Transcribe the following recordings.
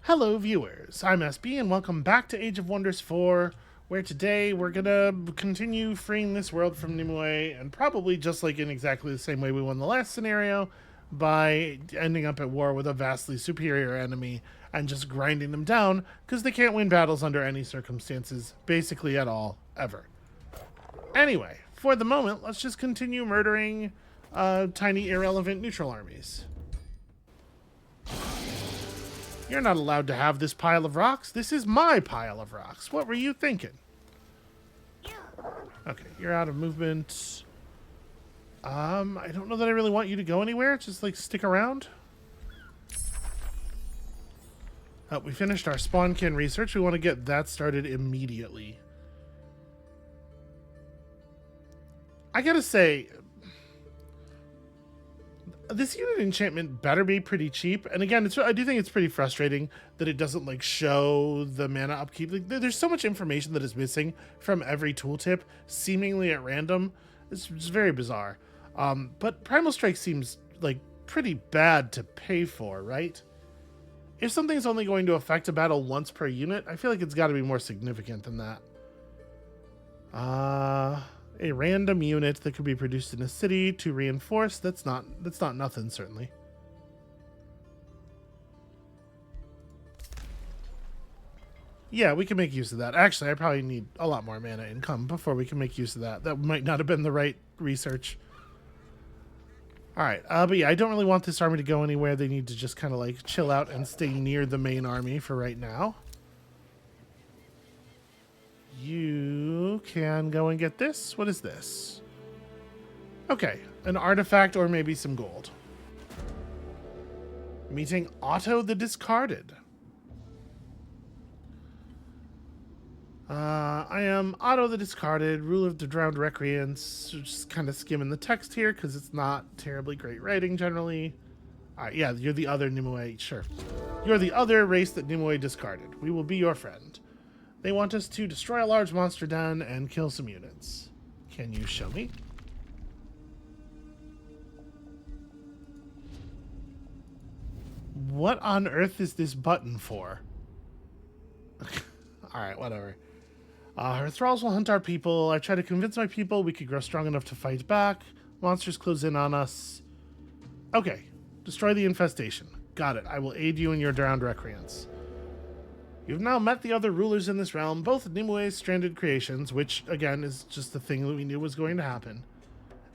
Hello viewers, I'm SB and welcome back to Age of Wonders 4, where today we're gonna continue freeing this world from Nimue, and probably just like in exactly the same way we won the last scenario, by ending up at war with a vastly superior enemy and just grinding them down, because they can't win battles under any circumstances, basically at all, ever. Anyway, for the moment, let's just continue murdering tiny irrelevant neutral armies. You're not allowed to have this pile of rocks. This is my pile of rocks. What were you thinking? Okay, you're out of movement. I don't know that I really want you to go anywhere. Just, like, stick around. We finished our spawnkin research. We want to get that started immediately. I gotta say, this unit enchantment better be pretty cheap. And again, I do think it's pretty frustrating that it doesn't like show the mana upkeep. Like, there's so much information that is missing from every tooltip, seemingly at random. It's very bizarre. But Primal Strike seems like pretty bad to pay for, right? If something's only going to affect a battle once per unit, I feel like it's got to be more significant than that. A random unit that could be produced in a city to reinforce. That's not nothing, certainly. Yeah, we can make use of that. Actually, I probably need a lot more mana income before we can make use of that. That might not have been the right research. All right, but yeah, I don't really want this army to go anywhere. They need to just kind of like chill out and stay near the main army for right now. You can go and get this. What is this? Okay, an artifact or maybe some gold. Meeting Otto the Discarded. I am Otto the Discarded, ruler of the drowned recreants. Just kind of skimming the text here because it's not terribly great writing generally. Yeah, you're the other Nimue. Sure. You're the other race that Nimue discarded. We will be your friend. They want us to destroy a large monster den and kill some units. Can you show me? What on earth is this button for? Alright, whatever. Her thralls will hunt our people. I try to convince my people we could grow strong enough to fight back. Monsters close in on us. Okay. Destroy the infestation. Got it. I will aid you in your drowned recreants. You've now met the other rulers in this realm, both Nimue's stranded creations, which, again, is just the thing that we knew was going to happen.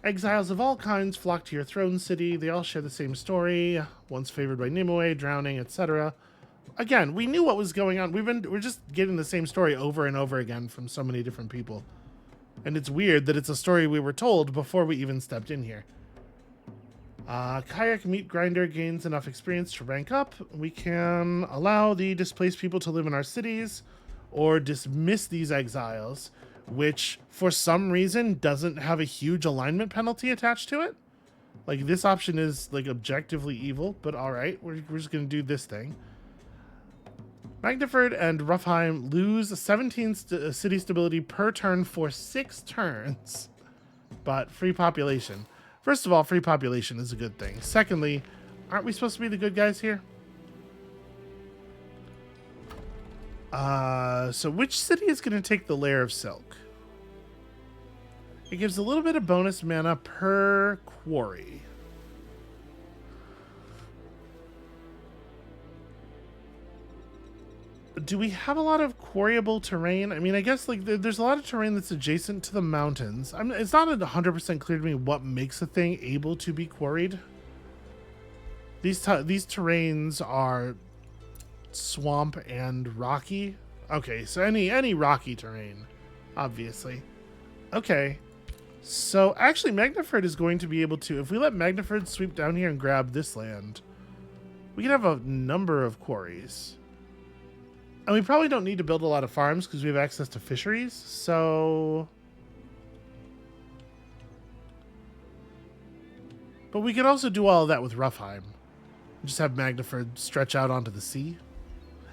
Exiles of all kinds flock to your throne city. They all share the same story, once favored by Nimue, drowning, etc. Again, we knew what was going on. We're just getting the same story over and over again from so many different people. And it's weird that it's a story we were told before we even stepped in here. Kayak Meat Grinder gains enough experience to rank up. We can allow the displaced people to live in our cities or dismiss these exiles, which for some reason doesn't have a huge alignment penalty attached to it. Like, this option is like objectively evil, but all right, we're just going to do this thing. Magniford and Ruffheim lose 17 city stability per turn for 6 turns, but free population. First of all, free population is a good thing. Secondly, aren't we supposed to be the good guys here? So which city is going to take the Lair of Silk? It gives a little bit of bonus mana per quarry. Do we have a lot of quarryable terrain? I mean, I guess like there's a lot of terrain that's adjacent to the mountains. It's not 100% clear to me what makes a thing able to be quarried. These terrains are swamp and rocky. Okay, so any rocky terrain, obviously. Okay, so actually Magniford is going to be able to, if we let Magniford sweep down here and grab this land, we can have a number of quarries. And we probably don't need to build a lot of farms because we have access to fisheries, so... But we could also do all of that with Ruffheim. Just have Magniford stretch out onto the sea.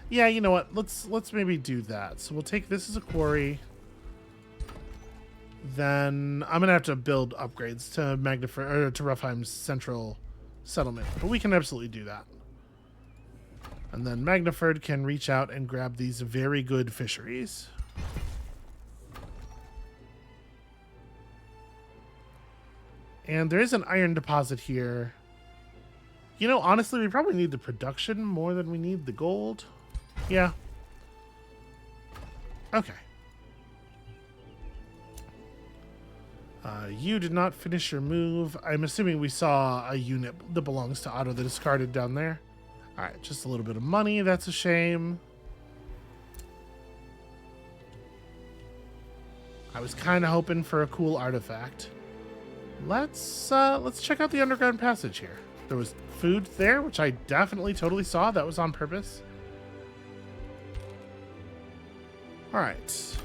Yeah, you know what? Let's maybe do that. So we'll take this as a quarry. Then I'm going to have to build upgrades to Magniford, or to Ruffheim's central settlement. But we can absolutely do that. And then Magnaford can reach out and grab these very good fisheries. And there is an iron deposit here. You know, honestly, we probably need the production more than we need the gold. Yeah. Okay. You did not finish your move. I'm assuming we saw a unit that belongs to Otto that is discarded down there. Alright, just a little bit of money. That's a shame. I was kind of hoping for a cool artifact. Let's check out the underground passage here. There was food there, which I definitely totally saw. That was on purpose. Alright.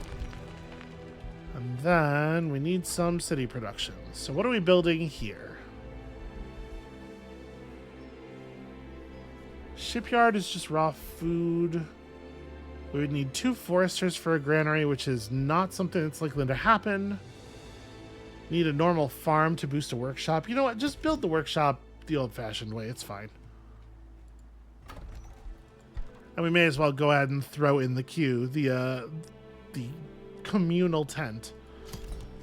And then we need some city production. So what are we building here? Shipyard is just raw food. We would need 2 foresters for a granary, which is not something that's likely to happen. Need a normal farm to boost a workshop. You know what? Just build the workshop the old-fashioned way. It's fine. And we may as well go ahead and throw in the queue the communal tent.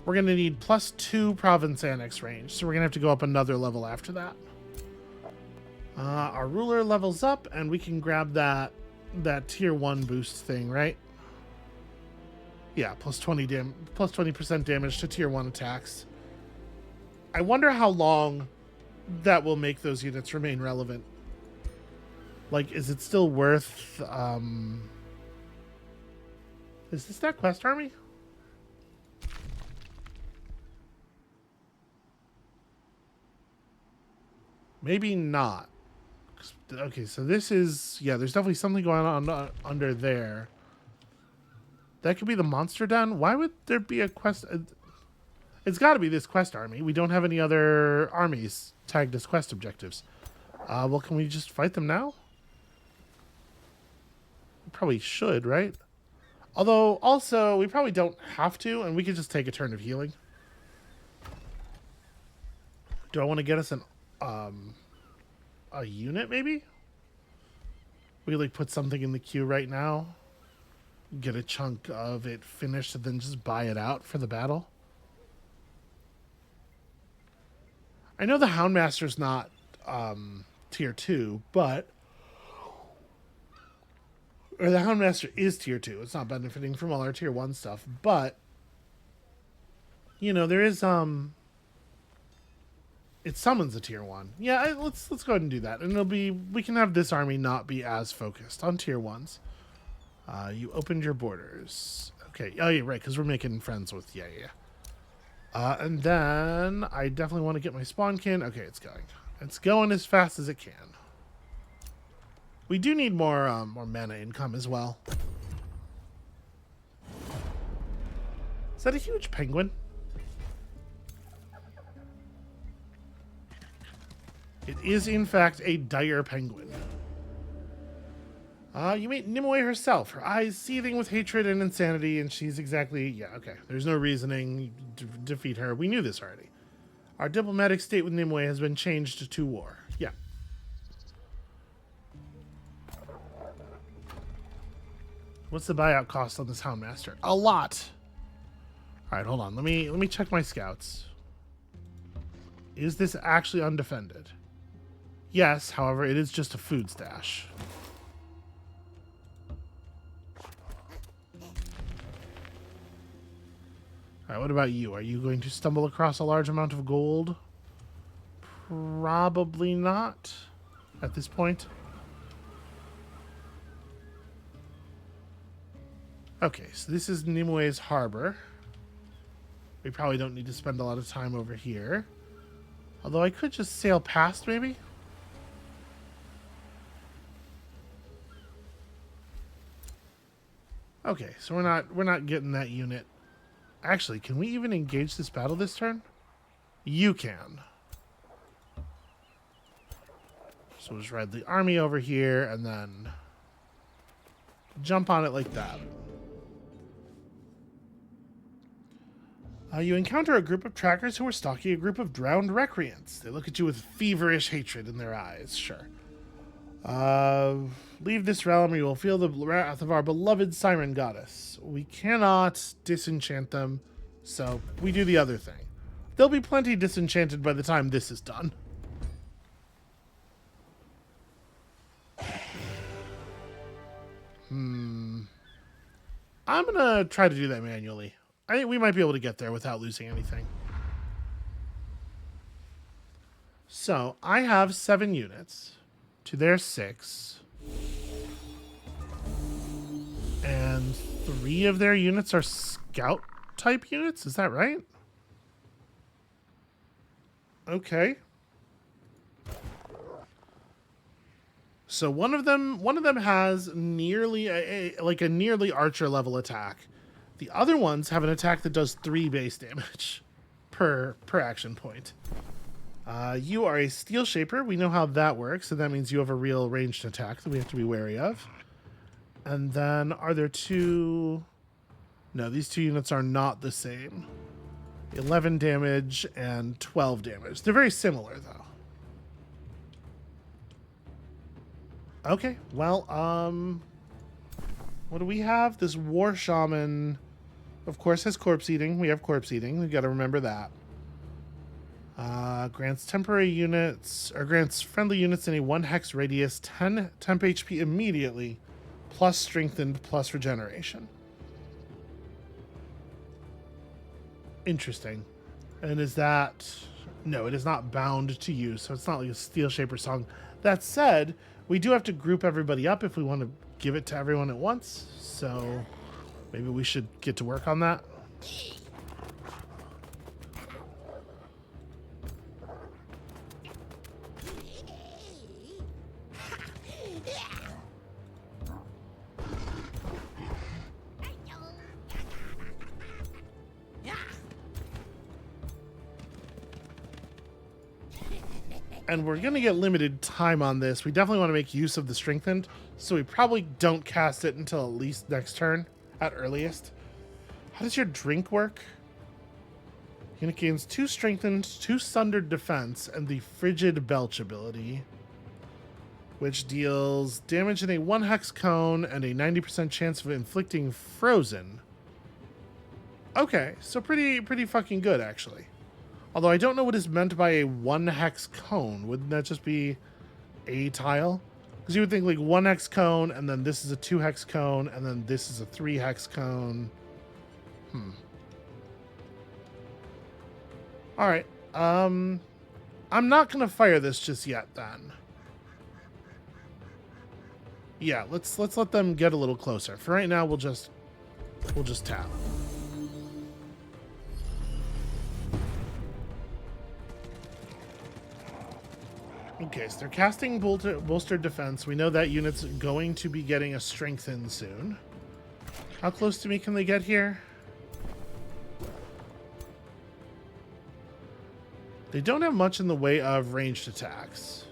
We're going to need +2 province annex range, so we're going to have to go up another level after that. Our ruler levels up, and we can grab that tier 1 boost thing, right? Yeah, plus 20% damage to tier 1 attacks. I wonder how long that will make those units remain relevant. Like, is it still worth... Is this that quest army? Maybe not. Okay, so this is... Yeah, there's definitely something going on under there. That could be the monster den. Why would there be a quest? It's got to be this quest army. We don't have any other armies tagged as quest objectives. Well, can we just fight them now? We probably should, right? Although, also, we probably don't have to, and we could just take a turn of healing. Do I want to get us a unit, maybe? We could, like, put something in the queue right now. Get a chunk of it finished and then just buy it out for the battle. I know the Houndmaster's not tier 2, but... Or the Houndmaster is tier 2. It's not benefiting from all our tier 1 stuff, but... You know, there is... It summons a tier 1. Yeah, let's go ahead and do that. And it'll be... We can have this army not be as focused on tier 1s. You opened your borders. Okay. Oh, yeah, right, because we're making friends with... Yeah. And then I definitely want to get my spawnkin. Okay, it's going. It's going as fast as it can. We do need more mana income as well. Is that a huge penguin? It is, in fact, a dire penguin. You meet Nimue herself, her eyes seething with hatred and insanity, and she's exactly... Yeah, okay. There's no reasoning to defeat her. We knew this already. Our diplomatic state with Nimue has been changed to war. Yeah. What's the buyout cost on this Houndmaster? A lot! Alright, hold on. Let me check my scouts. Is this actually undefended? Yes, however, it is just a food stash. Alright, what about you? Are you going to stumble across a large amount of gold? Probably not at this point. Okay, so this is Nimue's harbor. We probably don't need to spend a lot of time over here. Although I could just sail past, maybe? Okay, so we're not getting that unit. Actually, can we even engage this battle this turn? You can. So we'll just ride the army over here and then jump on it like that. You encounter a group of trackers who are stalking a group of drowned recreants. They look at you with feverish hatred in their eyes. Sure. Leave this realm or you will feel the wrath of our beloved Siren Goddess. We cannot disenchant them, so we do the other thing. They'll be plenty disenchanted by the time this is done. I'm gonna try to do that manually. I think we might be able to get there without losing anything. So, I have 7 units. To their 6. And 3 of their units are scout type units? Is that right? Okay. So one of them has nearly a nearly archer level attack. The other ones have an attack that does 3 base damage per action point. You are a Steel Shaper. We know how that works, so that means you have a real ranged attack that we have to be wary of. And then are there 2? No, these 2 units are not the same. 11 damage and 12 damage. They're very similar, though. Okay, well, what do we have? This War Shaman, of course, has Corpse Eating. We have Corpse Eating. We've got to remember that. Grants temporary units, or grants friendly units in a 1 hex radius 10 temp HP immediately, plus strengthened, plus regeneration. Interesting. And is that... No, it is not bound to use, so it's not like a Steel Shaper song. That said, we do have to group everybody up if we want to give it to everyone at once, so maybe we should get to work on that. And we're going to get limited time on this. We definitely want to make use of the strengthened, so we probably don't cast it until at least next turn, at earliest. How does your drink work? Unit gains 2 strengthened, 2 sundered defense, and the frigid belch ability, which deals damage in a 1 hex cone and a 90% chance of inflicting frozen. Okay, so pretty fucking good, actually. Although I don't know what is meant by a 1 hex cone. Wouldn't that just be a tile? Because you would think like 1 hex cone, and then this is a 2 hex cone, and then this is a 3 hex cone. Alright. I'm not going to fire this just yet, then. Yeah, let's let them get a little closer. For right now, we'll just tap. Okay, so they're casting bolstered defense. We know that unit's going to be getting a strengthen soon. How close to me can they get here? They don't have much in the way of ranged attacks.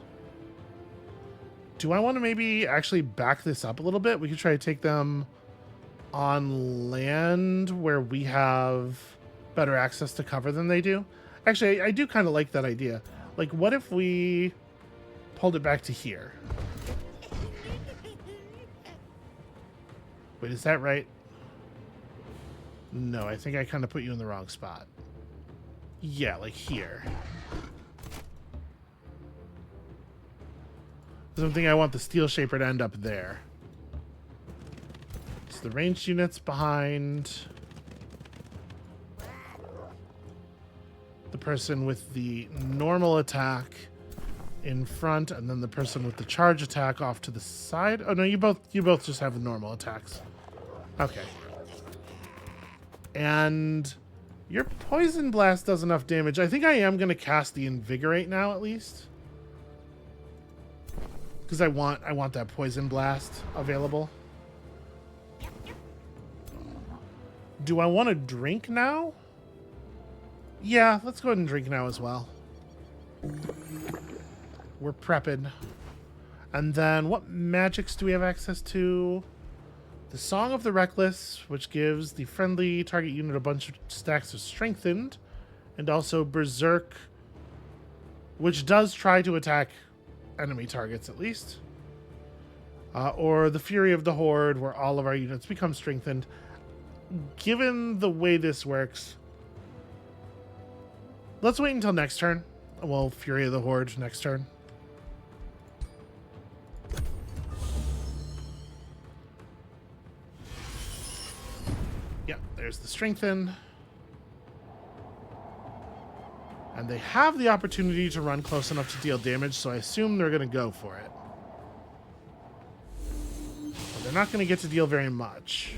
Do I want to maybe actually back this up a little bit? We could try to take them on land where we have better access to cover than they do. Actually, I do kind of like that idea. Like, what if we pulled it back to here? Wait, is that right? No, I think I kind of put you in the wrong spot. Yeah, like here. I'm thinking I want the Steel Shaper to end up there. So the ranged units behind the person with the normal attack in front, and then the person with the charge attack off to the side. Oh no, you both just have the normal attacks. Okay. And your Poison Blast does enough damage. I think I am going to cast the Invigorate now, at least. Because I want that Poison Blast available. Do I want to drink now? Yeah, let's go ahead and drink now as well. We're prepping. And then what magics do we have access to? The Song of the Reckless, which gives the friendly target unit a bunch of stacks of strengthened. And also Berserk, which does try to attack enemy targets at least. or the Fury of the Horde, where all of our units become strengthened. Given the way this works, let's wait until next turn. Well, Fury of the Horde next turn. Yeah, there's the strengthen. And they have the opportunity to run close enough to deal damage, so I assume they're going to go for it. But they're not going to get to deal very much.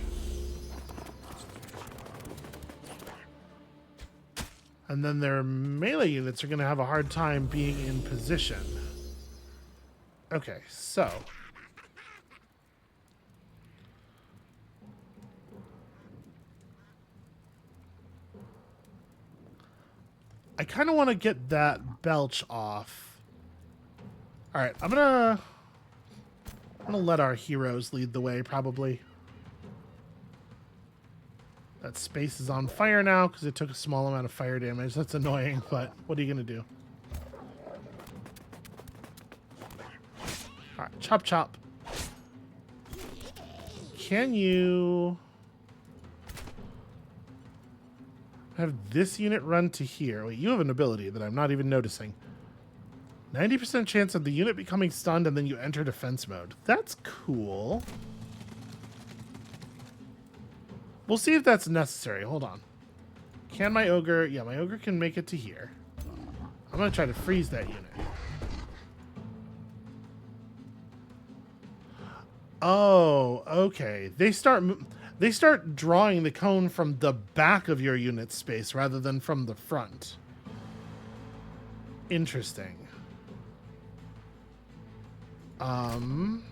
And then their melee units are going to have a hard time being in position. Okay, so... I kind of want to get that belch off. All right, I'm gonna let our heroes lead the way, probably. That space is on fire now because it took a small amount of fire damage. That's annoying, but what are you gonna do? All right, chop chop. Can you have this unit run to here? Wait, you have an ability that I'm not even noticing. 90% chance of the unit becoming stunned and then you enter defense mode. That's cool. We'll see if that's necessary. Hold on. Can my ogre... Yeah, my ogre can make it to here. I'm going to try to freeze that unit. Oh, okay. They start drawing the cone from the back of your unit space rather than from the front. Interesting. Am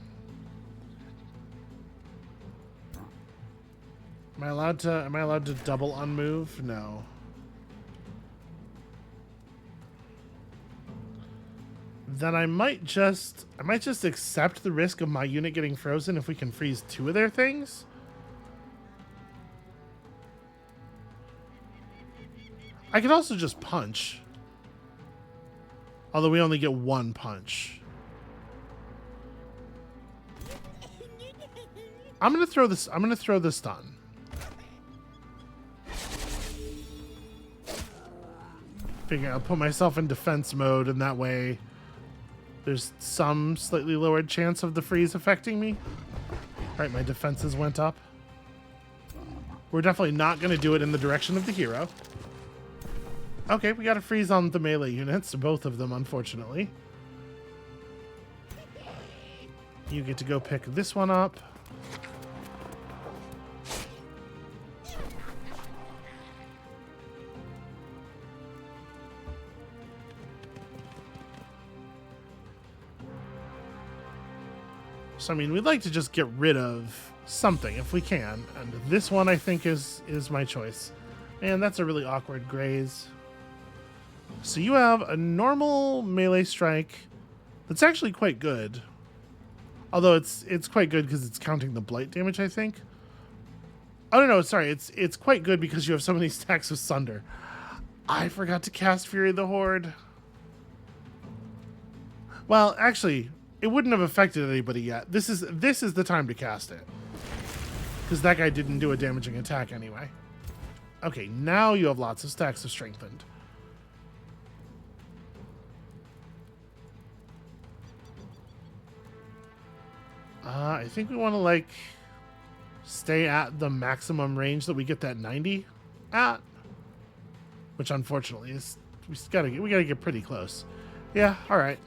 I allowed to double unmove? No. Then I might just accept the risk of my unit getting frozen if we can freeze two of their things. I could also just punch. Although we only get one punch. I'm gonna throw the stun. Figure I'll put myself in defense mode, and that way there's some slightly lowered chance of the freeze affecting me. Alright, my defenses went up. We're definitely not gonna do it in the direction of the hero. Okay, we got a freeze on the melee units, both of them, unfortunately. You get to go pick this one up. So, I mean, we'd like to just get rid of something if we can, and this one I think is my choice. And that's a really awkward graze. So you have a normal melee strike that's actually quite good. Although it's quite good because it's counting the blight damage, I think. Oh, no, sorry. It's quite good because you have so many stacks of Sunder. I forgot to cast Fury of the Horde. Well, actually, it wouldn't have affected anybody yet. This is the time to cast it. Because that guy didn't do a damaging attack anyway. Okay, now you have lots of stacks of Strengthened. I think we want to, like, stay at the maximum range that we get that 90 at. Which, unfortunately, is... We gotta get pretty close. Yeah, alright.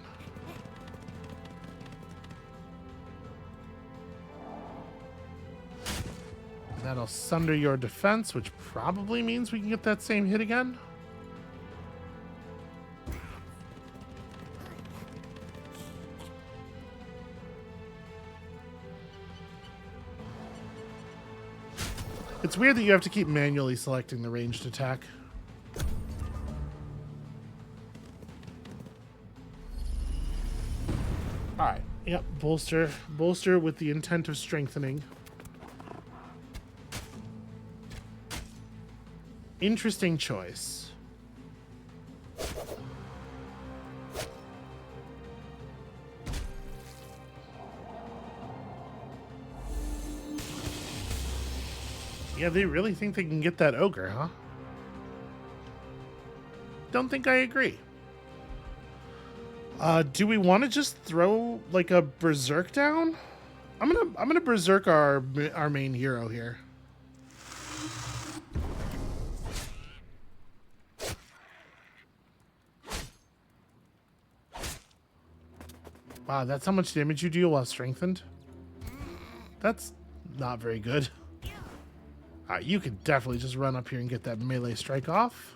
That'll sunder your defense, which probably means we can get that same hit again. It's weird that you have to keep manually selecting the ranged attack. Alright, yep, bolster with the intent of strengthening. Interesting choice. Yeah, they really think they can get that ogre, huh? Don't think I agree. Do we want to just throw like a berserk down? I'm gonna berserk our main hero here. Wow, that's how much damage you deal while strengthened? That's not very good. You could definitely just run up here and get that melee strike off.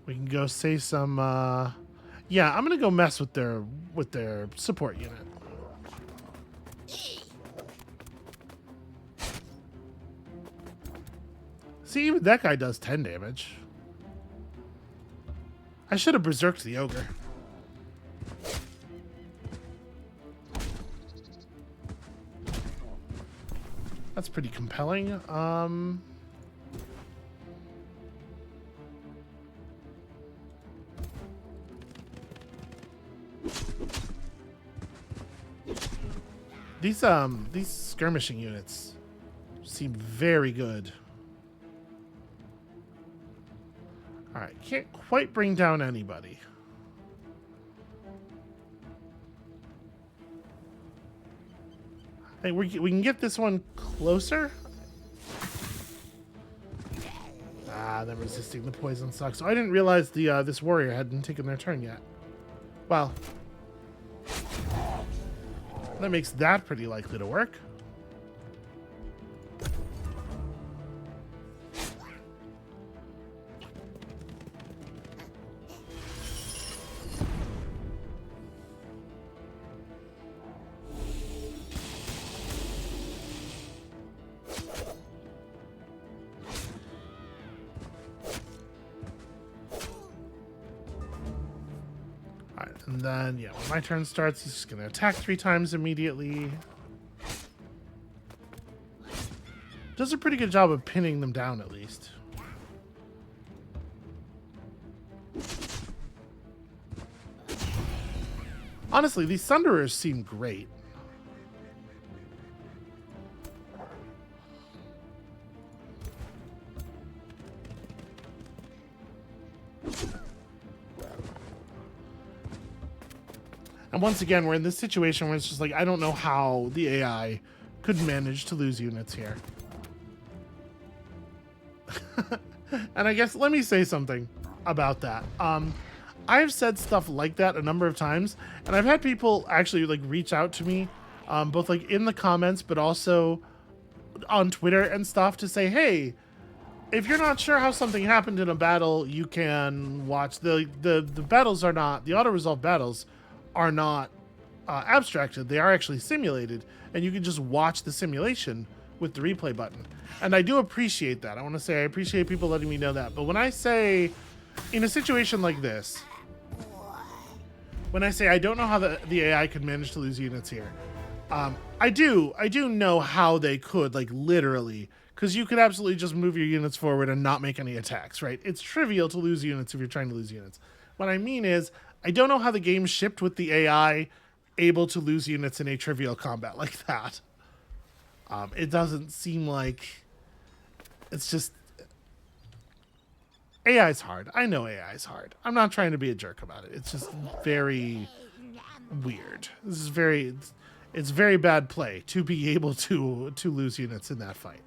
We can go say some, yeah, I'm gonna go mess with their support unit. See, even that guy does 10 damage. I should have berserked the ogre. That's pretty compelling. These skirmishing units seem very good. All right, can't quite bring down anybody. Hey, we can get this one closer. Ah, they're resisting the poison sucks. So I didn't realize the this warrior hadn't taken their turn yet. Well, that makes that pretty likely to work. And then, yeah, when my turn starts, he's just going to attack 3 times immediately. Does a pretty good job of pinning them down, at least. Honestly, these Thunderers seem great. And once again, we're in this situation where it's just like, I don't know how the AI could manage to lose units here. And I guess, let me say something about that. I've said stuff like that a number of times, and I've had people actually like reach out to me, both like in the comments, but also on Twitter and stuff to say, hey, if you're not sure how something happened in a battle, you can watch the battles are not, the auto-resolve battles are not abstracted. They are actually simulated, and you can just watch the simulation with the replay button. And I do appreciate that. I want to say I appreciate people letting me know that. But when I say, in a situation like this, when I say I don't know how the AI could manage to lose units here, I do know how they could, like, literally, because you could absolutely just move your units forward and not make any attacks, right? It's trivial to lose units if you're trying to lose units. What I mean is, I don't know how the game shipped with the AI able to lose units in a trivial combat like that. It doesn't seem like... It's just... AI's hard. I know AI's hard. I'm not trying to be a jerk about it. It's just very weird. This is very... It's very bad play to be able to lose units in that fight.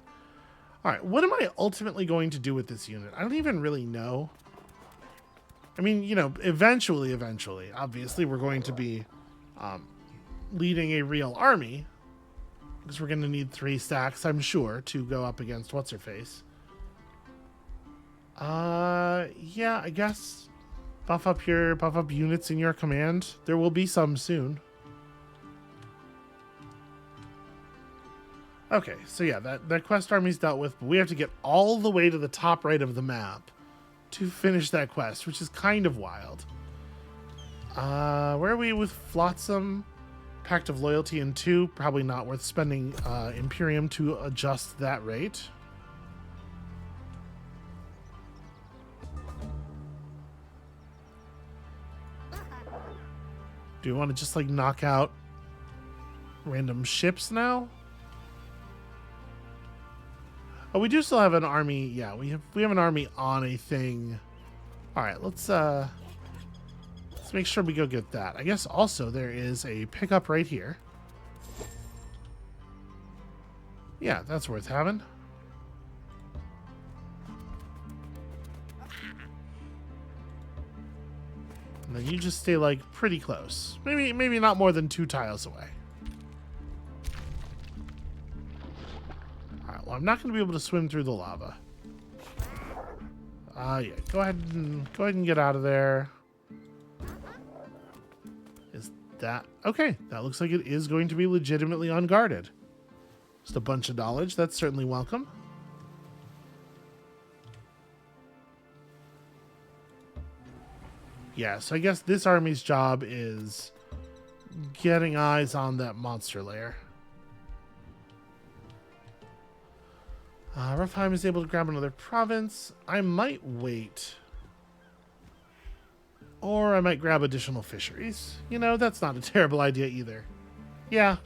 Alright, what am I ultimately going to do with this unit? I don't even really know. I mean, you know, eventually, obviously, we're going to be leading a real army. Because we're going to need 3 stacks, I'm sure, to go up against What's-Her-Face. Yeah, I guess buff up units in your command. There will be some soon. Okay, so yeah, that quest army's dealt with, but we have to get all the way to the top right of the map to finish that quest, which is kind of wild. Where are we with Flotsam? Pact of Loyalty in 2. Probably not worth spending Imperium to adjust that rate. Do we want to just like knock out random ships now? Oh, we do still have an army. Yeah, we have an army on a thing. All right, let's make sure we go get that. I guess also there is a pickup right here. Yeah, that's worth having. And then you just stay like pretty close. Maybe not more than 2 tiles away. Alright, well I'm not gonna be able to swim through the lava. Yeah, go ahead and get out of there. Is that okay? That looks like it is going to be legitimately unguarded. Just a bunch of knowledge, that's certainly welcome. Yeah, so I guess this army's job is getting eyes on that monster lair. Roughheim is able to grab another province. I might wait. Or I might grab additional fisheries. You know, that's not a terrible idea either. Yeah.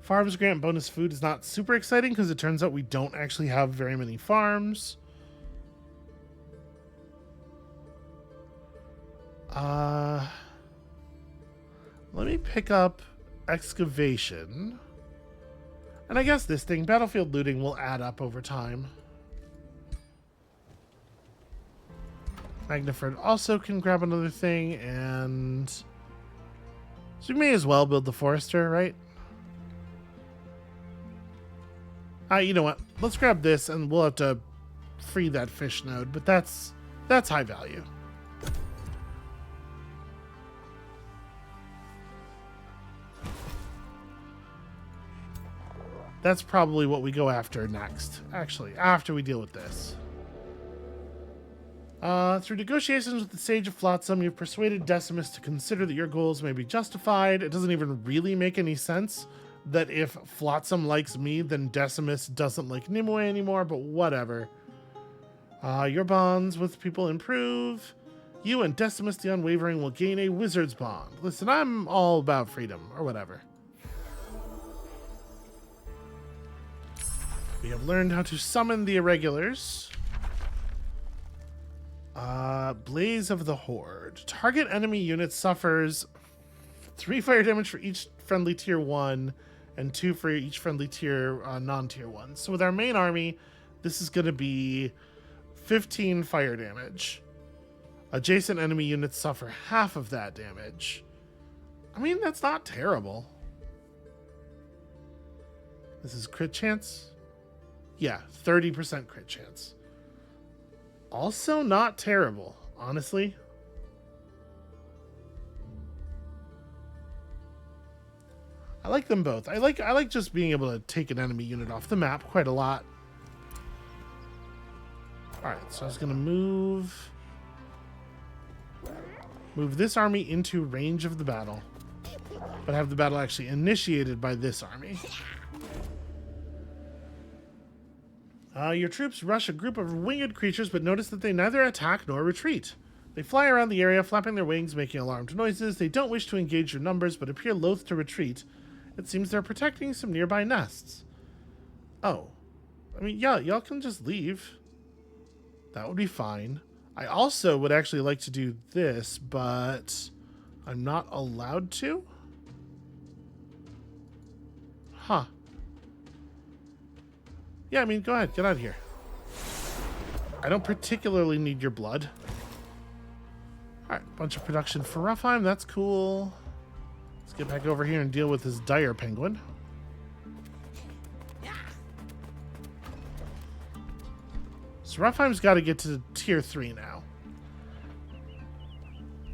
Farms grant bonus food is not super exciting because it turns out we don't actually have very many farms. Let me pick up excavation. And I guess this thing, battlefield looting, will add up over time. Magniford also can grab another thing, and so we may as well build the Forester, right? You know what? Let's grab this, and we'll have to free that fish node, but that's high value. That's probably what we go after next, actually, after we deal with this. Through negotiations with the Sage of Flotsam, you've persuaded Decimus to consider that your goals may be justified. It doesn't even really make any sense that if Flotsam likes me, then Decimus doesn't like Nimue anymore, but whatever. Your bonds with people improve. You and Decimus the Unwavering will gain a wizard's bond. Listen, I'm all about freedom, or whatever. We have learned how to summon the irregulars. Blaze of the Horde. Target enemy unit suffers 3 fire damage for each friendly tier 1 and 2 for each friendly tier non-tier 1. So with our main army, this is going to be 15 fire damage. Adjacent enemy units suffer half of that damage. I mean, that's not terrible. This is crit chance. Yeah, 30% crit chance. Also not terrible, honestly. I like them both. I like just being able to take an enemy unit off the map quite a lot. Alright, so I was gonna move this army into range of the battle, but have the battle actually initiated by this army. Your troops rush a group of winged creatures, but notice that they neither attack nor retreat. They fly around the area, flapping their wings, making alarmed noises. They don't wish to engage your numbers, but appear loath to retreat. It seems they're protecting some nearby nests. Oh. I mean, yeah, y'all can just leave. That would be fine. I also would actually like to do this, but I'm not allowed to? Huh. Yeah, I mean, go ahead. Get out of here. I don't particularly need your blood. Alright, bunch of production for Roughheim. That's cool. Let's get back over here and deal with this dire penguin. So Roughheim's got to get to tier 3 now.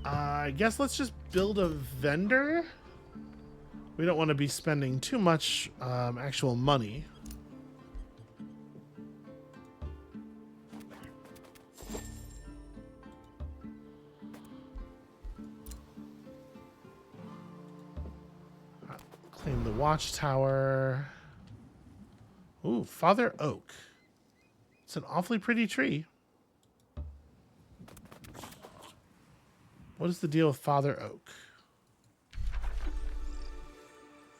I guess let's just build a vendor. We don't want to be spending too much actual money. Claim the watchtower. Ooh, Father Oak. It's an awfully pretty tree. What is the deal with Father Oak?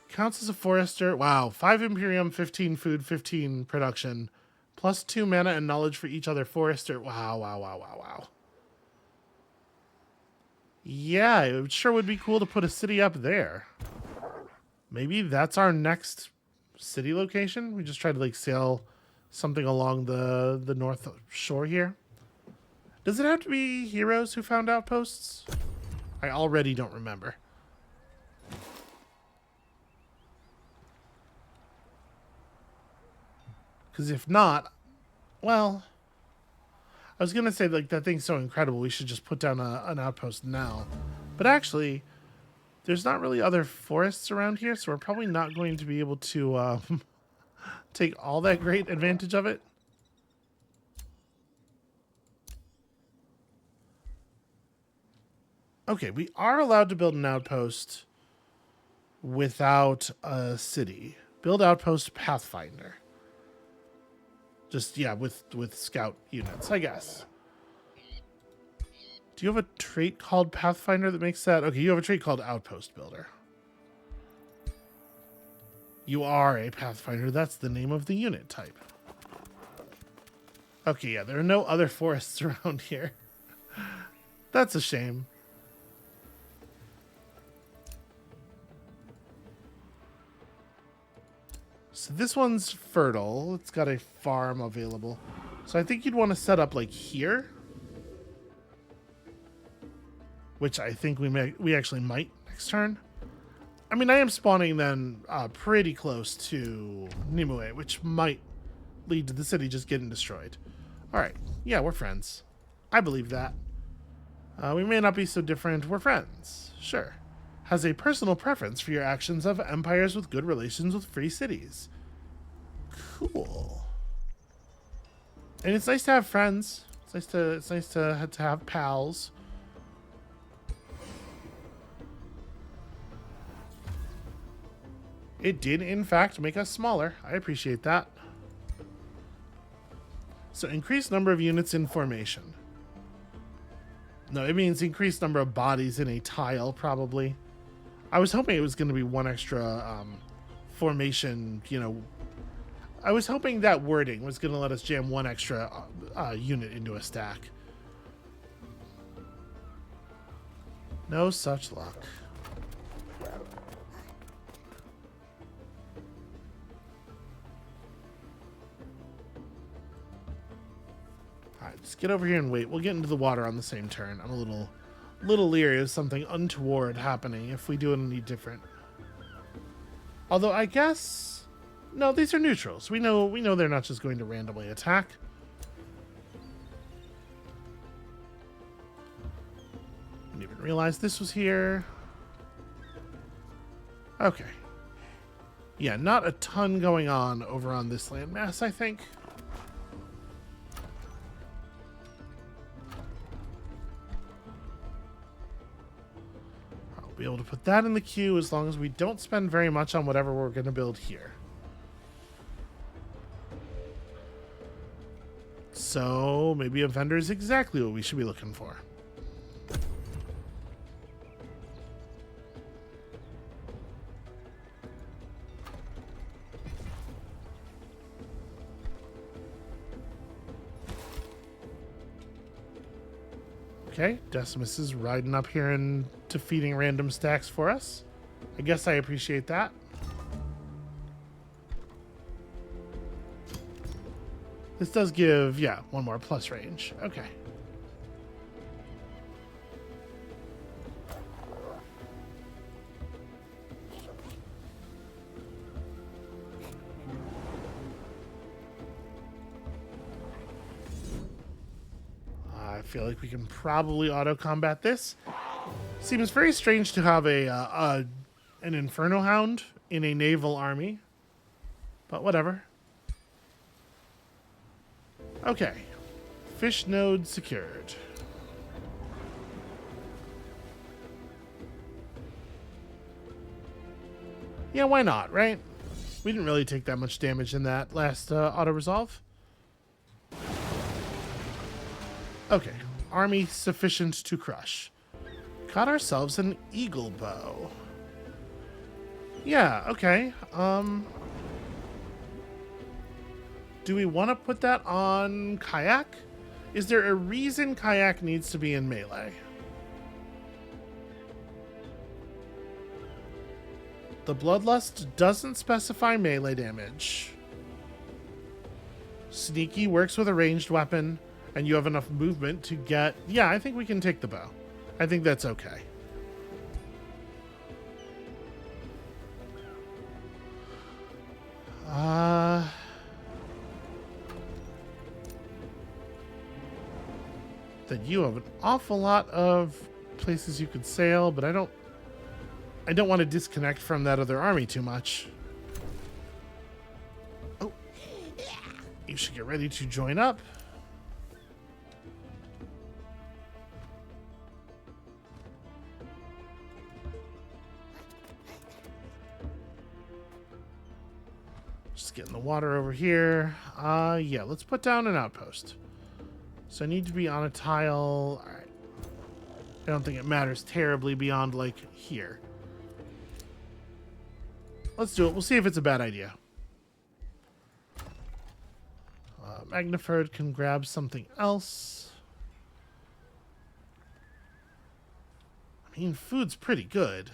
Counts as a forester. Wow. 5 Imperium, 15 food, 15 production. Plus 2 mana and knowledge for each other forester. Wow, wow, wow, wow, wow. Yeah, it sure would be cool to put a city up there. Maybe that's our next city location. We just try to like sail something along the north shore here. Does it have to be heroes who found outposts? I already don't remember. Because if not, well, I was going to say, like, that thing's so incredible, we should just put down an outpost now. But actually, there's not really other forests around here, so we're probably not going to be able to take all that great advantage of it. Okay, we are allowed to build an outpost without a city. Build outpost Pathfinder. Just, yeah, with scout units, I guess. Do you have a trait called Pathfinder that makes that? Okay, you have a trait called Outpost Builder. You are a Pathfinder. That's the name of the unit type. Okay, yeah, there are no other forests around here. That's a shame. So this one's fertile. It's got a farm available. So I think you'd want to set up like here. Which I think we actually might next turn. I mean, I am spawning then pretty close to Nimue, which might lead to the city just getting destroyed. All right. Yeah, we're friends. I believe that. We may not be so different. We're friends. Sure. Has a personal preference for your actions of empires with good relations with free cities. Cool. And it's nice to have friends. It's nice to have pals. It did, in fact, make us smaller. I appreciate that. So increased number of units in formation. No, it means increased number of bodies in a tile, probably. I was hoping it was going to be one extra formation, you know. I was hoping that wording was going to let us jam one extra unit into a stack. No such luck. Alright, just get over here and wait. We'll get into the water on the same turn. I'm a little leery of something untoward happening if we do any different. Although I guess no, these are neutrals. We know they're not just going to randomly attack. Didn't even realize this was here. Okay. Yeah, not a ton going on over on this landmass, I think. Be able to put that in the queue as long as we don't spend very much on whatever we're going to build here. So maybe a vendor is exactly what we should be looking for. Okay, Decimus is riding up here and defeating random stacks for us. I guess I appreciate that. This does give, yeah, one more plus range. Okay. I feel like we can probably auto-combat this. Seems very strange to have an Inferno Hound in a naval army. But whatever. Okay. Fish node secured. Yeah, why not, right? We didn't really take that much damage in that last auto-resolve. Okay, army sufficient to crush. Got ourselves an eagle bow. Yeah, okay. Do we want to put that on Kayak? Is there a reason Kayak needs to be in melee? The Bloodlust doesn't specify melee damage. Sneaky works with a ranged weapon, and you have enough movement to get... Yeah, I think we can take the bow. I think that's okay. That you have an awful lot of places you could sail, but I don't want to disconnect from that other army too much. Oh, you should get ready to join up. Just getting the water over here. Yeah, let's put down an outpost. So I need to be on a tile. All right. I don't think it matters terribly beyond, like, here. Let's do it. We'll see if it's a bad idea. Magniford can grab something else. I mean, food's pretty good.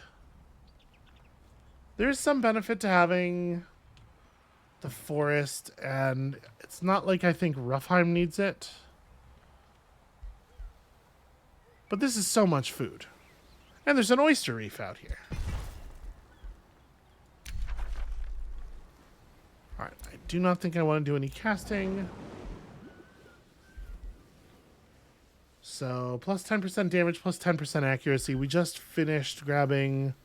There's some benefit to having the forest, and it's not like I think Roughheim needs it. But this is so much food. And there's an oyster reef out here. Alright, I do not think I want to do any casting. So, plus 10% damage, plus 10% accuracy. We just finished grabbing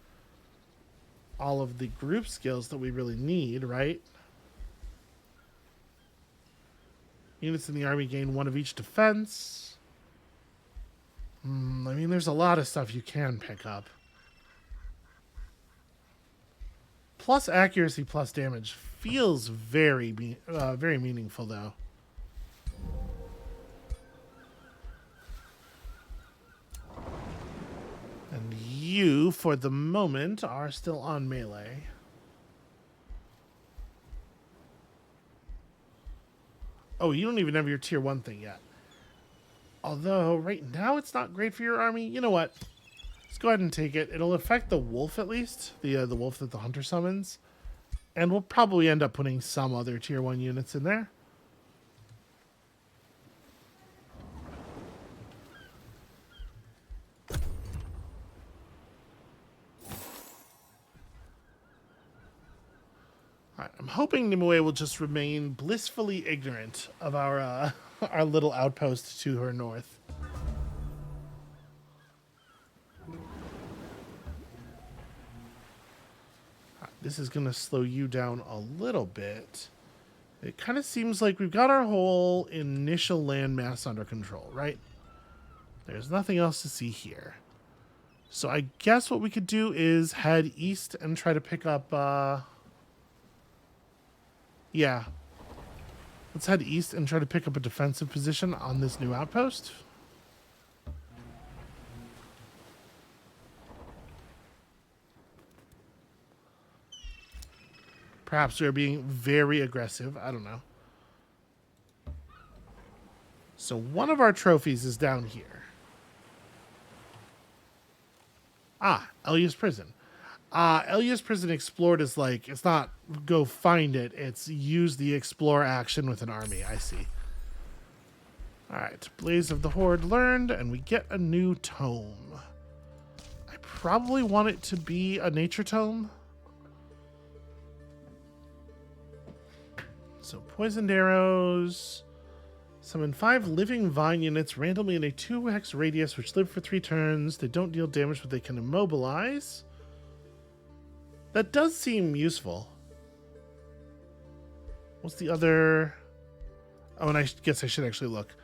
all of the group skills that we really need, right? Units in the army gain one of each defense. I mean, there's a lot of stuff you can pick up. Plus accuracy, plus damage feels very meaningful, though. And you, for the moment, are still on melee. Oh, you don't even have your tier 1 thing yet. Although, right now, it's not great for your army. You know what? Let's go ahead and take it. It'll affect the wolf, at least. The wolf that the hunter summons. And we'll probably end up putting some other tier 1 units in there. Alright, I'm hoping Nimue will just remain blissfully ignorant of our our little outpost to her north. This is going to slow you down a little bit. It kind of seems like we've got our whole initial landmass under control, right? There's nothing else to see here. So I guess what we could do is head east and try to pick up... Yeah. Let's head east and try to pick up a defensive position on this new outpost. Perhaps we're being very aggressive. I don't know. So one of our trophies is down here. Ah, Elia's Prison. Elia's Prison explored is like, it's not go find it, it's use the explore action with an army. I see. Alright, Blaze of the Horde learned, and we get a new tome. I probably want it to be a nature tome. So, poisoned arrows. Summon 5 living vine units randomly in a 2x radius, which live for 3 turns. They don't deal damage, but they can immobilize. That does seem useful. What's the other... Oh, and I guess I should actually look.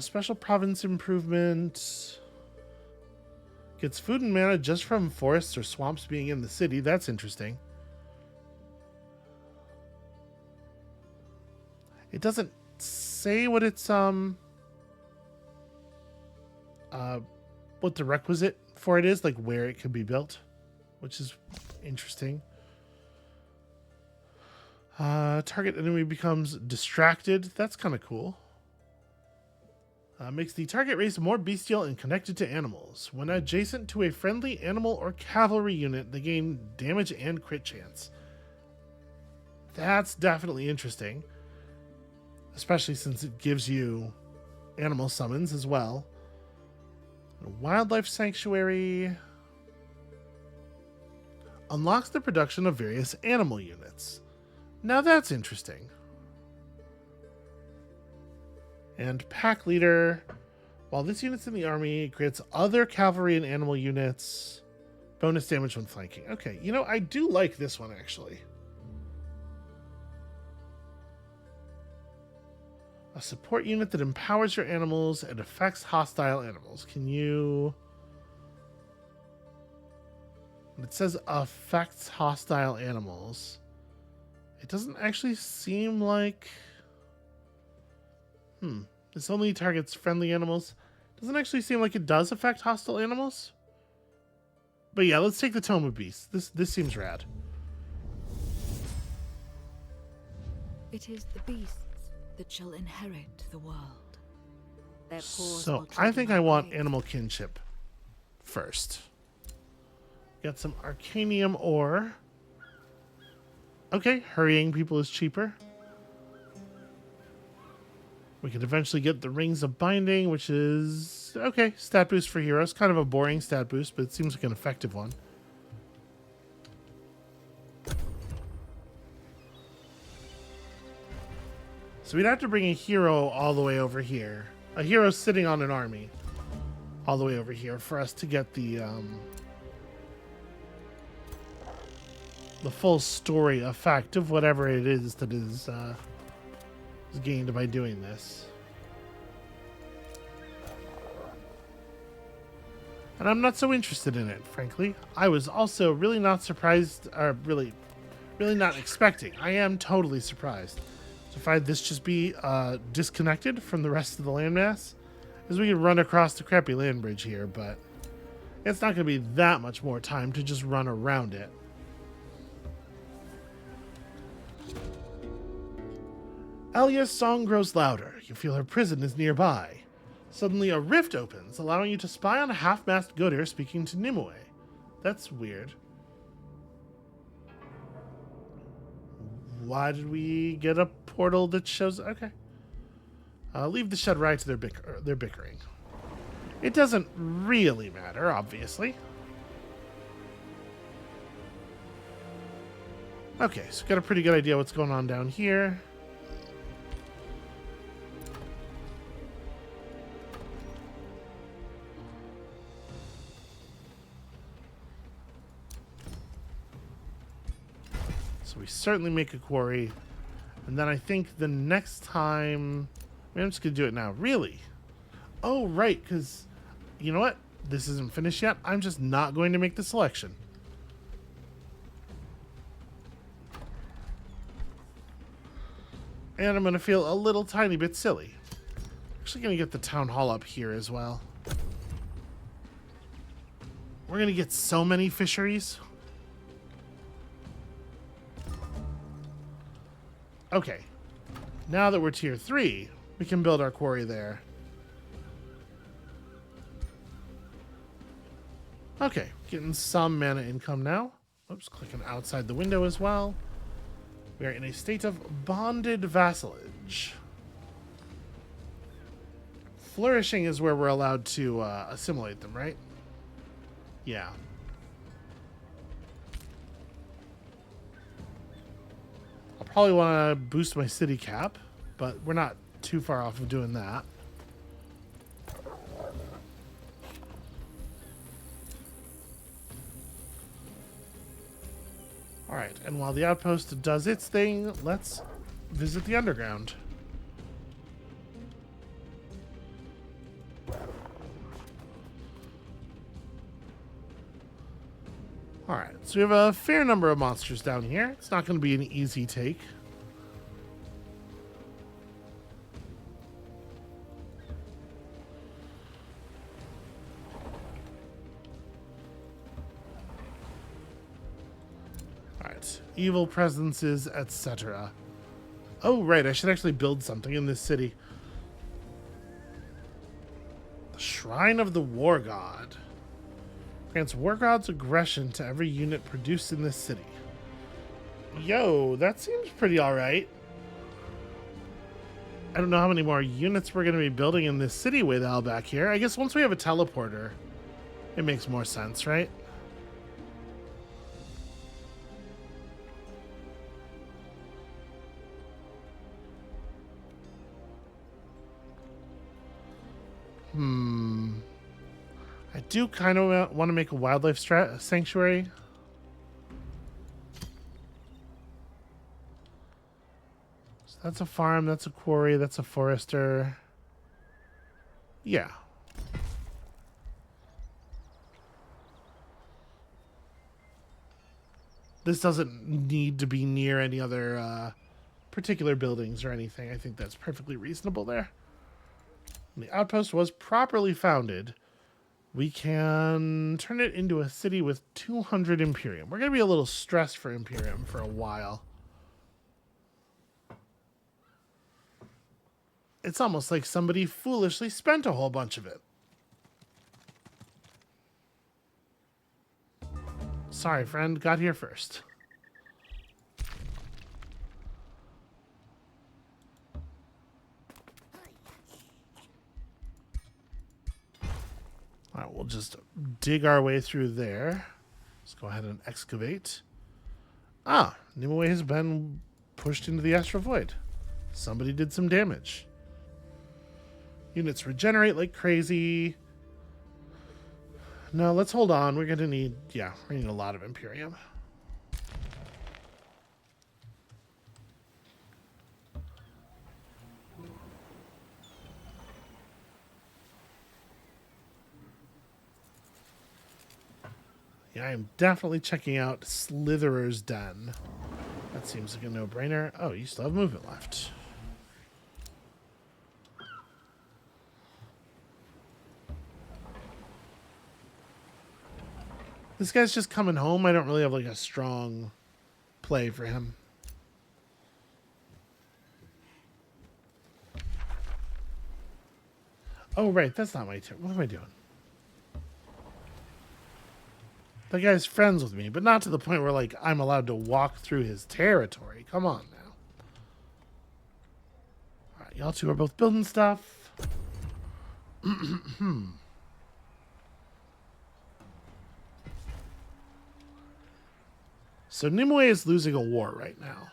Special province improvement. Gets food and mana just from forests or swamps being in the city. That's interesting. It doesn't say what it's what the requisite for it is, like where it could be built, which is interesting. Target enemy becomes distracted. That's kind of cool. Makes the target race more bestial and connected to animals. When adjacent to a friendly animal or cavalry unit, they gain damage and crit chance. That's definitely interesting. Especially since it gives you animal summons as well. A wildlife sanctuary unlocks the production of various animal units. Now that's interesting. And pack leader. While this unit's in the army, it grants other cavalry and animal units bonus damage when flanking. Okay, you know, I do like this one actually. A support unit that empowers your animals and affects hostile animals. Can you... It says affects hostile animals. It doesn't actually seem like... This only targets friendly animals. Doesn't actually seem like it does affect hostile animals. But yeah, let's take the Tome of Beasts. This seems rad. It is the beasts that shall inherit the world. Their paws So will I think I tread want my grave. animal kinship first. Got some arcanium ore. Okay, hurrying people is cheaper. We could eventually get the Rings of Binding, which is... Okay, stat boost for heroes. Kind of a boring stat boost, but it seems like an effective one. So we'd have to bring a hero all the way over here. A hero sitting on an army all the way over here for us to get the full story effect of whatever it is that is gained by doing this. And I'm not so interested in it, frankly. I was also really not surprised, or really not expecting. I am totally surprised to find this just be disconnected from the rest of the landmass. As we can run across the crappy land bridge here, but it's not going to be that much more time to just run around it. Alia's song grows louder. You feel her prison is nearby. Suddenly a rift opens, allowing you to spy on a half-mast Goater speaking to Nimue. That's weird. Why did we get a portal that shows... Okay. Leave the shed right to their bickering. It doesn't really matter, obviously. Okay, so got a pretty good idea what's going on down here. So we certainly make a quarry. And then I think the next time... I mean, I'm just going to do it now. Really? Oh, right, because... You know what? This isn't finished yet. I'm just not going to make the selection. And I'm going to feel a little tiny bit silly. Actually going to get the town hall up here as well. We're going to get so many fisheries. Okay. Now that we're tier 3, we can build our quarry there. Okay, getting some mana income now. Oops, clicking outside the window as well. We are in a state of bonded vassalage. Flourishing is where we're allowed to assimilate them, right? Yeah. I'll probably want to boost my city cap, but we're not too far off of doing that. Alright, and while the outpost does its thing, let's visit the underground. Alright, so we have a fair number of monsters down here. It's not going to be an easy take. evil presences, etc. Oh, right, I should actually build something in this city. The Shrine of the War God. Grants War God's aggression to every unit produced in this city. Yo, that seems pretty alright. I don't know how many more units we're going to be building in this city with Al back here. I guess once we have a teleporter, it makes more sense, right? I do kind of want to make a wildlife sanctuary. So that's a farm, that's a quarry, that's a forester. Yeah. This doesn't need to be near any other particular buildings or anything. I think that's perfectly reasonable there. The outpost was properly founded. We can turn it into a city with 200 Imperium. We're going to be a little stressed for Imperium for a while. It's almost like somebody foolishly spent a whole bunch of it. Sorry, friend. Got here first. All right, we'll just dig our way through there. Let's go ahead and excavate. Ah, Nimue has been pushed into the astral void. Somebody did some damage. Units regenerate like crazy. No, let's hold on. We're going to need, we're going to need a lot of Imperium. Yeah, I'm definitely checking out Slitherer's Den. That seems like a no-brainer. Oh, you still have movement left. This guy's just coming home. I don't really have like a strong play for him. Oh, right. That's not my turn. What am I doing? The guy's friends with me, but not to the point where, like, I'm allowed to walk through his territory. Come on now. All right, y'all two are both building stuff. So Nimue is losing a war right now.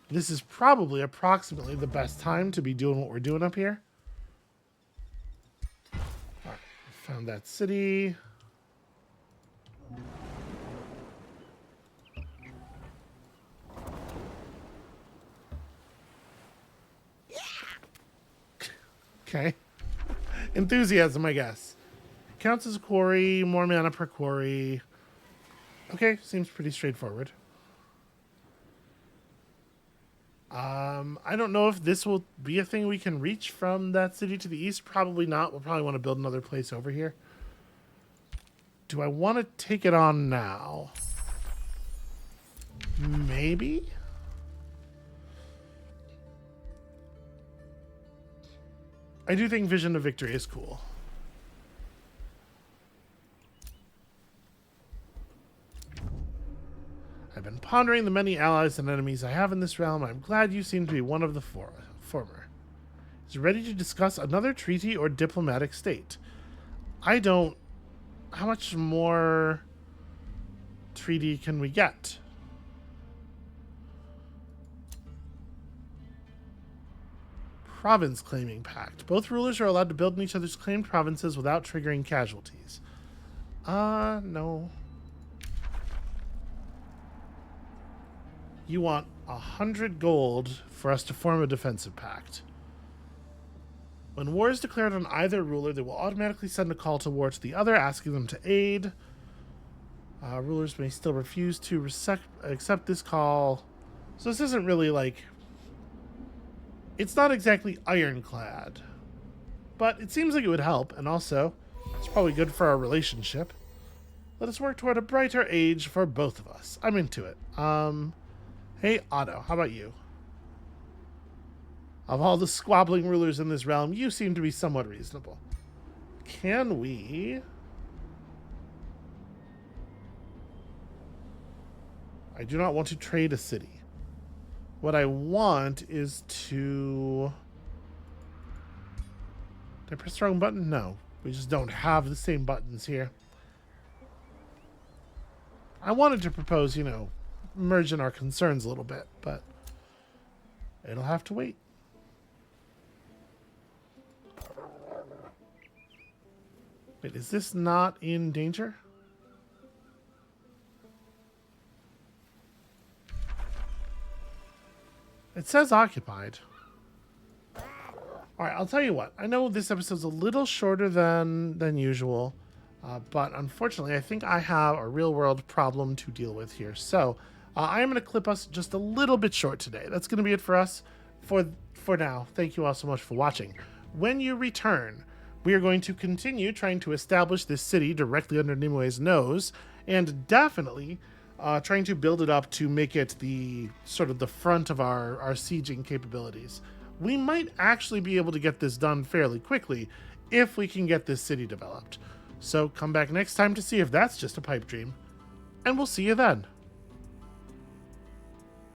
This is probably approximately the best time to be doing what we're doing up here. All right, found that city. Okay. Enthusiasm, I guess. Counts as a quarry, more mana per quarry. Okay, seems pretty straightforward. I don't know if this will be a thing we can reach from that city to the east. Probably not. We'll probably want to build another place over here. Do I want to take it on now? Maybe? I do think Vision of Victory is cool. I've been pondering the many allies and enemies I have in this realm. I'm glad you seem to be one of the former. Is ready to discuss another treaty or diplomatic state. I don't... How much more treaty can we get? Province claiming pact. Both rulers are allowed to build in each other's claimed provinces without triggering casualties. No. You want 100 gold for us to form a defensive pact. When war is declared on either ruler, they will automatically send a call to war to the other, asking them to aid. Rulers may still refuse to accept this call. So this isn't really like... It's not exactly ironclad. But it seems like it would help, and also, it's probably good for our relationship. Let us work toward a brighter age for both of us. I'm into it. Hey, Otto, how about you? Of all the squabbling rulers in this realm, you seem to be somewhat reasonable. Can we... I do not want to trade a city. What I want is to... Did I press the wrong button? No. We just don't have the same buttons here. I wanted to propose, you know, merging our concerns a little bit, but it'll have to wait. Wait, is this not in danger? It says occupied. All right, I'll tell you what. I know this episode's a little shorter than usual, but unfortunately, I think I have a real-world problem to deal with here. So I am going to clip us just a little bit short today. That's going to be it for us for now. Thank you all so much for watching. When you return, we are going to continue trying to establish this city directly under Nimue's nose, and definitely trying to build it up to make it the sort of the front of our sieging capabilities. We might actually be able to get this done fairly quickly if we can get this city developed. So come back next time to see if that's just a pipe dream, and we'll see you then.